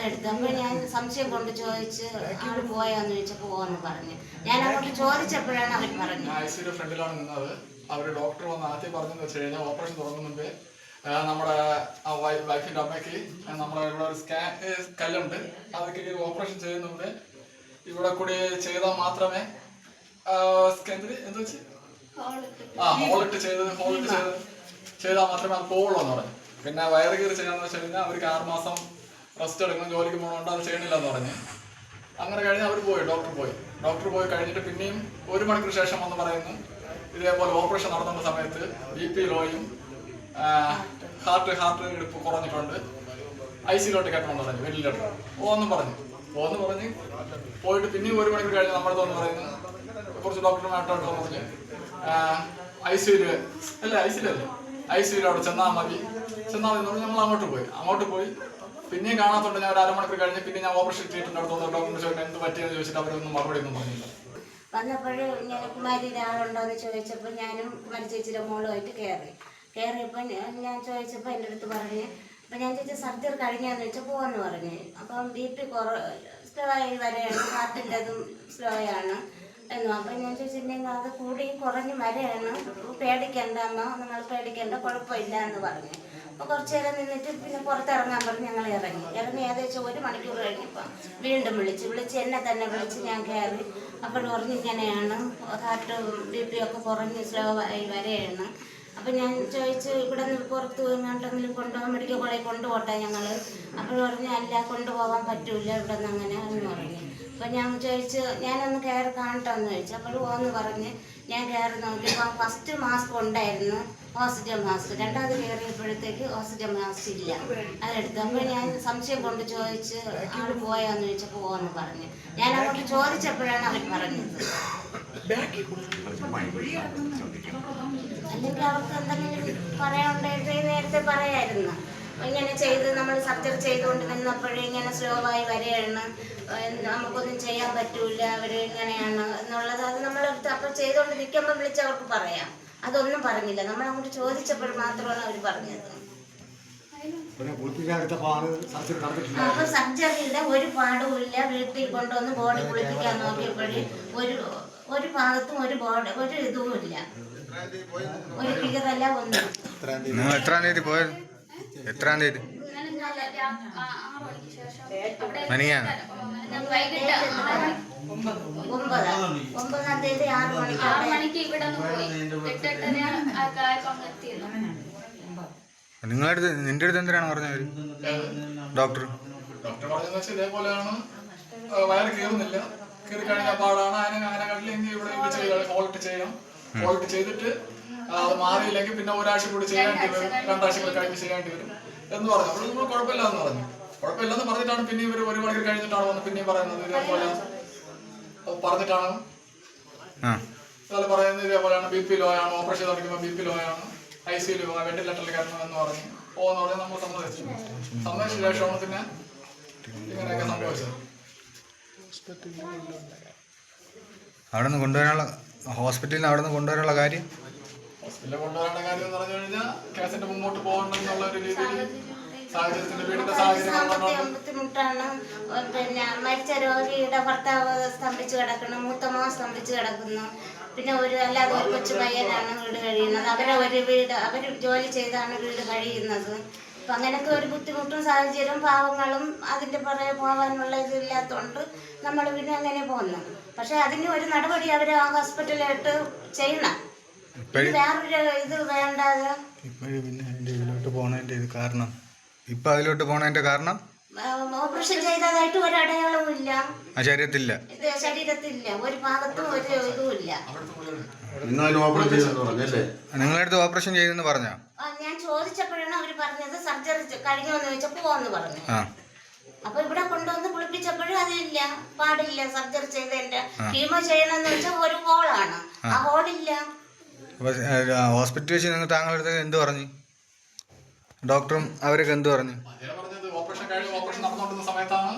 അതെടുത്ത്. അപ്പോൾ ഞാൻ സംശയം കൊണ്ട് ചോദിച്ച് ആൾ പോയാന്ന് ചോദിച്ചപ്പോൾ പോകാന്ന് പറഞ്ഞു. ഞാൻ അങ്ങോട്ട് ചോദിച്ചപ്പോഴാണ് അവർ പറഞ്ഞത്. ഐസിയുടെ ഫ്രണ്ടിലാണ് നിന്നത്. അവർ ഡോക്ടർ വന്ന് ആദ്യം പറഞ്ഞെന്ന് വെച്ച് കഴിഞ്ഞാൽ ഓപ്പറേഷൻ തുടങ്ങുന്നുണ്ട്. നമ്മുടെ വൈഫിൻ്റെ അമ്മയ്ക്ക് നമ്മുടെ ഇവിടെ ഒരു കല്ലുണ്ട്, അതൊക്കെ ഓപ്പറേഷൻ ചെയ്യുന്നുണ്ട്. ഇവിടെ കൂടി ചെയ്താൽ മാത്രമേ എന്താ വെച്ച് ഹോളിട്ട് ചെയ്താൽ മാത്രമേ അത് പോവുള്ളൂ എന്ന് പറഞ്ഞു. പിന്നെ വയറ് കയറി ചെയ്യാന്ന് വെച്ച് കഴിഞ്ഞാൽ അവർക്ക് 6 മാസം റെസ്റ്റ് എടുക്കണം, ജോലിക്ക് പോകണോണ്ട് അത് ചെയ്യണില്ല എന്ന് പറഞ്ഞ്. അങ്ങനെ കഴിഞ്ഞ് അവർ പോയി, ഡോക്ടർ പോയി കഴിഞ്ഞിട്ട് പിന്നെയും 1 മണിക്കൂർ ശേഷം വന്ന് പറയുന്നു ഇതേപോലെ ഓപ്പറേഷൻ നടന്ന സമയത്ത് BP ലോയും ഹാർട്ട് എടുപ്പ് കുറഞ്ഞിട്ടുണ്ട്, ICUലോട്ട് കയറ്റണമെന്ന് പറഞ്ഞു. വെളിയിലോട്ട് പോന്ന് പറഞ്ഞ് പോയിട്ട് പിന്നെയും 1 മണിക്കൂർ കഴിഞ്ഞ് നമ്മുടെ തോന്നുന്നു പറയുന്നു കുറച്ച് ഡോക്ടർമായിട്ടോട്ട് പറഞ്ഞ് ICUവിൽ അവിടെ ചെന്നാൽ മതി എന്ന് പറഞ്ഞ് നമ്മൾ അങ്ങോട്ട് പോയി പിന്നെയും കാണാത്തോണ്ട് ഞാൻ 1 അരമണിക്കൂർ കഴിഞ്ഞ് പിന്നെ ഞാൻ ഓപ്പറേഷൻ തിയേറ്ററിൻ്റെ അടുത്ത് വന്ന് ഡോക്ടർ ചോദിച്ചാൽ എന്ത് പറ്റിയെന്ന് ചോദിച്ചിട്ട് അവരൊന്നും മറുപടി ഒന്നും പറഞ്ഞില്ല. വന്നപ്പോഴും ഞാൻ കുമാരിയുടെ ആളുണ്ടോ എന്ന് ചോദിച്ചപ്പോൾ ഞാനും കുമാരി ചേച്ചിയുടെ മോളുമായിട്ട് കയറിയപ്പോൾ ഞാൻ ചോദിച്ചപ്പോൾ എൻ്റെ അടുത്ത് പറഞ്ഞ്, അപ്പം ഞാൻ ചോദിച്ചാൽ സർജറി കഴിഞ്ഞാന്ന് ചോദിച്ചാൽ പോകാമെന്ന് പറഞ്ഞ്. അപ്പം BP സ്ലോ ആയി വരെയാണ്, ഹാർട്ടിൻ്റെ അതും സ്ലോ ആണ് എന്നു. അപ്പം ഞാൻ ചോദിച്ചിട്ടുണ്ടെങ്കിൽ അത് കൂടി കുറഞ്ഞ് വരെയാണ്, പേടിക്കണ്ട അമ്മ, നിങ്ങൾ പേടിക്കേണ്ട, കുഴപ്പമില്ല എന്ന് പറഞ്ഞു. അപ്പോൾ കുറച്ച് നേരം നിന്നിട്ട് പിന്നെ പുറത്തിറങ്ങാൻ പറഞ്ഞ് ഞങ്ങൾ ഇറങ്ങി ഏകദേശം 1 മണിക്കൂർ കഴിഞ്ഞപ്പോൾ വീണ്ടും വിളിച്ച് എന്നെ തന്നെ വിളിച്ച് ഞാൻ കയറി. അപ്പോൾ പറഞ്ഞ് ഇങ്ങനെയാണ് ഹാർട്ടും BP ഒക്കെ കുറഞ്ഞ് സ്ലോ ആയി വരെയാണ്. അപ്പം ഞാൻ ചോദിച്ചു ഇവിടെ നിന്ന് പുറത്ത് എങ്ങോട്ടെങ്കിലും കൊണ്ടുപോകാൻ മെഡിക്കൽ കോളേജിൽ കൊണ്ടുപോട്ടെ ഞങ്ങൾ. അപ്പോൾ പറഞ്ഞ് അല്ല, കൊണ്ടുപോകാൻ പറ്റൂല ഇവിടെ നിന്ന് അങ്ങനെ എന്ന് പറഞ്ഞു. അപ്പം ഞാൻ ചോദിച്ചു ഞാനൊന്ന് കയറി കാണട്ടെന്ന് ചോദിച്ചു. അപ്പോൾ പോകാമെന്ന് പറഞ്ഞ് ഞാൻ കയറി നോക്കിയപ്പോൾ ഫസ്റ്റ് മാസ്ക് ഉണ്ടായിരുന്നു, ഓക്സിജൻ മാസ്ക്. രണ്ടാമത് കയറിയപ്പോഴത്തേക്ക് ഓക്സിജൻ മാസ്ക് ഇല്ല, അതെടുത്ത്. അപ്പോൾ ഞാൻ സംശയം കൊണ്ട് ചോദിച്ച് ആൾ പോയാന്ന് ചോദിച്ചപ്പോൾ പോകാമെന്ന് പറഞ്ഞു. ഞാൻ അങ്ങോട്ട് ചോദിച്ചപ്പോഴാണ് അവർ പറഞ്ഞത്. അല്ലെങ്കിൽ അവർക്ക് എന്തെങ്കിലും പറയാനുണ്ടായിട്ട് നേരത്തെ പറയായിരുന്നു. ഇങ്ങനെ ചെയ്ത് നമ്മൾ സർജറി ചെയ്തുകൊണ്ട് നിന്നപ്പോഴേ ഇങ്ങനെ സ്ലോ ആയി വരെയാണ്, നമുക്കൊന്നും ചെയ്യാൻ പറ്റൂല, അവർ ഇങ്ങനെയാണ് എന്നുള്ളത് അത് നമ്മളെടുത്ത് അപ്പോൾ ചെയ്തുകൊണ്ട് നിൽക്കുമ്പോൾ വിളിച്ചവർക്ക് പറയാം. അതൊന്നും പറഞ്ഞില്ല, നമ്മൾ അങ്ങോട്ട് ചോദിച്ചപ്പോൾ മാത്രമാണ് അവർ പറഞ്ഞത്. അപ്പൊ സർജറി ഇല്ല, ഒരു പാടുമില്ല. വീട്ടിൽ കൊണ്ടുവന്ന് ബോഡി കുളിപ്പിക്കാൻ നോക്കിയപ്പോഴേ ഒരു ഭാഗത്തും ഒരു ഇതുമില്ല, ഒരു ഫിഗറല്ല ഒന്നും. എത്രാം തീയതി പോയത്? എത്രാം തീയതി? മനിയാണ് 9-ാം തീയതി 6 മണിക്ക് ഇവിടെ നിന്റെ അടുത്ത് എന്തിനാണ് പറഞ്ഞത് ഡോക്ടർ? പറഞ്ഞതെന്ന് വെച്ചാൽ ഇതേപോലെയാണ്, വയറ് കയറുന്നില്ല, കയറി കഴിഞ്ഞാൽ പാടാണ്, അങ്ങനെ കണ്ടില്ലെങ്കിൽ ഇവിടെ ഹോൾട്ട് ചെയ്തിട്ട് അത് മാറിയില്ലെങ്കിൽ പിന്നെ ഒരാഴ്ച കൂടി ചെയ്യേണ്ടി വരും, 2 ആഴ്ച കഴിഞ്ഞ് ചെയ്യേണ്ടി വരും എന്ന് പറഞ്ഞു. അപ്പോൾ നമ്മൾ കുഴപ്പമില്ലെന്ന് പറഞ്ഞിട്ടാണ് പിന്നെ ഇവർ 1 മണിക്കൂർ കഴിഞ്ഞിട്ടാണ് വന്ന് പിന്നെയും പറയുന്നത് ഇതേപോലെ പറഞ്ഞിട്ടാണ് പറയുന്നത് ഇതേപോലെയാണ് BP ലോ ആണ്, ഓപ്പറേഷൻ തുടങ്ങുമ്പോൾ BP ലോ ആണ്, ICUയിൽ വെന്റിലേറ്ററിൽ കയറണം എന്ന് പറഞ്ഞ് പറഞ്ഞാൽ നമ്മൾ സമ്മതിച്ച ശേഷമാണ് പിന്നെ ഇങ്ങനെയൊക്കെ സംഭവിച്ചത്. അവിടെ നിന്ന് കൊണ്ടുവരാനുള്ള ഹോസ്പിറ്റലിൽ അവിടെ നിന്ന് കൊണ്ടുവരാനുള്ള കാര്യം ഹോസ്പിറ്റലിൽ കൊണ്ടുവരേണ്ട കാര്യം എന്ന് പറഞ്ഞു കഴിഞ്ഞാൽ കേസിന്റെ മുമ്പോട്ട് പോകണമെന്നുള്ള ഒരു രീതിയിൽ സാഹചര്യത്തിന്റെ വീടിന്റെ സാഹചര്യം ബുദ്ധിമുട്ടാണ്. പിന്നെ മരിച്ച രോഗിയുടെ ഭർത്താവ് സ്തംഭിച്ച് കിടക്കുന്നു, മൂത്ത മോൻ സ്തംഭിച്ച് കിടക്കുന്നു, പിന്നെ അല്ലാതെ ഒരു കൊച്ചു പയ്യനാണ് വീട് കഴിയുന്നത്. അവർ ജോലി ചെയ്താണ് വീട് കഴിയുന്നത്. അപ്പം അങ്ങനെയൊക്കെ ഒരു ബുദ്ധിമുട്ടും സാഹചര്യവും പാവങ്ങളും അതിൻ്റെ പുറകെ പോകാനുള്ള ഇതില്ലാത്തതുകൊണ്ട് നമ്മൾ പിന്നെ അങ്ങനെ പോകുന്നു. പക്ഷെ അതിന് ഒരു നടപടി അവർ ആ ഹോസ്പിറ്റലായിട്ട് ചെയ്യണം. വേറൊരു ഇത് വേണ്ടാതെ അതിലോട്ട് പോണതിന്റെ കാരണം ഓപ്പറേഷൻ ചെയ്തതായിട്ട് ഒരു അടയാളവും ഇല്ല, ശരീരത്തില്ല, ഒരു ഭാഗത്തും ഒരു ഇതുമില്ല. നിങ്ങളടുത്ത് ഓപ്പറേഷൻ ചെയ്തെന്ന് പറഞ്ഞോ? ഞാൻ ചോദിച്ചപ്പോഴാണ് അവര് പറഞ്ഞത് സർജറി കഴിഞ്ഞോന്ന് ചോദിച്ചപ്പോ പോവാന്ന് പറഞ്ഞു. അപ്പൊ ഇവിടെ കൊണ്ടുവന്ന് കുളിപ്പിച്ചപ്പോഴും അതില്ല, പാടില്ല, സർജറി ചെയ്തതിന്റെ കീമോ ചെയ്യണമെന്ന് വെച്ചാൽ ഒരു ഹോളാണ്, ആ ഹോളില്ല. ഹോസ്പിറ്റലിൽ വെച്ച് നിങ്ങൾ താങ്കളുടെ എന്ത് പറഞ്ഞു? ഡോക്ടറും അവരൊക്കെ എന്ത് പറഞ്ഞു? ഓപ്പറേഷൻ നടന്നുകൊണ്ടിരുന്ന സമയത്താണ്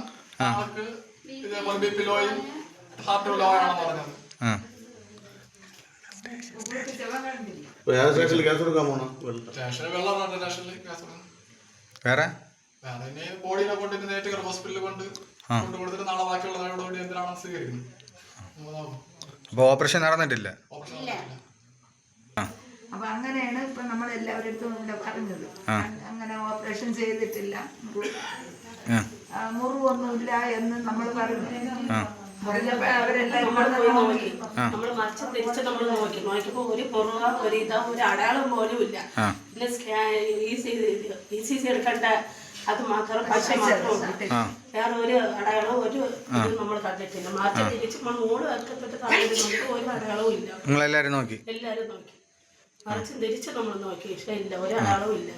ഇതേപോലെ BP ലോയും ഹാർട്ട് ലോ ആണെന്ന് പറഞ്ഞത്. വേറെ അതിന് ബോഡിയിലെ കൊണ്ടിട്ട് നേരിട്ട് ഹോസ്പിറ്റലിൽ കൊണ്ട് കൊടുത്തിട്ട് നാളെ ബാക്കിയുള്ള നടപടി എന്തിനാണെന്ന് സ്വീകരിക്കുന്നത്. അപ്പോൾ ഓപ്പറേഷൻ നടന്നിട്ടില്ല. ഇല്ല. അപ്പൊ അങ്ങനെയാണ് ഇപ്പൊ നമ്മൾ എല്ലാവരുടെ അടുത്തും ഇവിടെ പറഞ്ഞത്. അങ്ങനെ ഓപ്പറേഷൻ ചെയ്തിട്ടില്ല, മുറിവൊന്നുമില്ല എന്ന് നമ്മൾ പറഞ്ഞു. അവരെല്ലാവരും നോക്കി, നമ്മള് മറിച്ച് തിരിച്ച് നമ്മൾ നോക്കിയപ്പോ ഒരു പുറക ഒരു ഇതാ ഒരു അടയാളം പോലും ഇല്ല. പിന്നെ ECG എടുക്കേണ്ട അത് മാത്രം പശ മാത്രം, വേറെ ഒരു അടയാളവും ഒരു ഇത് നമ്മൾ കണ്ടിട്ടില്ല. മറിച്ച് തിരിച്ച് നമ്മൾ മൂട് വെക്കപ്പെട്ട് തന്നിട്ട് ഒരു അടയാളവും ഇല്ല. നിങ്ങളെല്ലാവരും നോക്കി? എല്ലാരും നോക്കി, മറിച്ച് തിരിച്ച് നമ്മൾ നോക്കി, പക്ഷെ ഇല്ല, ഒരു അടയാളവും ഇല്ല.